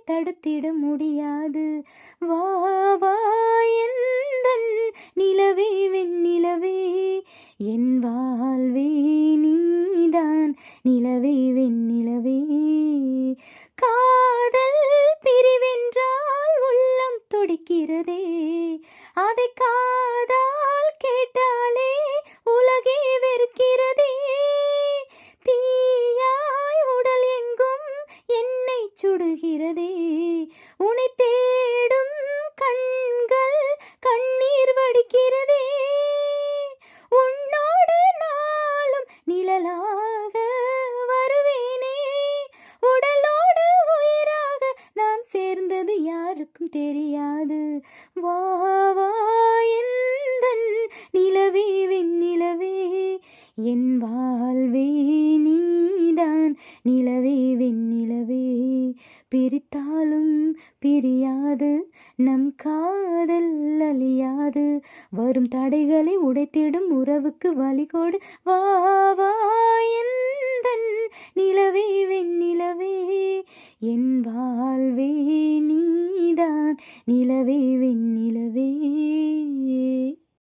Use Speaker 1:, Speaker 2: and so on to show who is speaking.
Speaker 1: தடுத்திட முடியாது. வா வா எந்தன் நிலவே வெண்ணிலவே, என் வாழ்வே நீதான் நிலவே வெண்ணிலவே. காதல் பிரிவென்றால் உள்ளம் துடிக்கிறதே, அதை காதால் கேட்டாலே உலகே வெறுக்கிறதே. தீயாய் உடல் எங்கும் என்னை சுடுகிறதே, உன்னை தேடும் கண்கள் கண்ணீர் வடிக்கிறதே. உன்னோடு நாளும் நிழலாக வருவேனே, உடலோடு உயிராக நாம் சேர்ந்தது யாருக்கும் தெரியாது. வா வா எந்தன் நிலவே வெண்ணிலவே, என் வாழ்வே நீதான் நிலவே வெண்ணிலவே. பிரித்தாலும் பிரியாது நம் காதல் அழியாது, வரும் தடைகளை உடைத்திடும் உறவுக்கு வழிகோடு. வா வா எந்தன் நிலவே வெண்ணிலவே, என் வாழ்வே நீதான் நிலவே வெண்ணிலவே.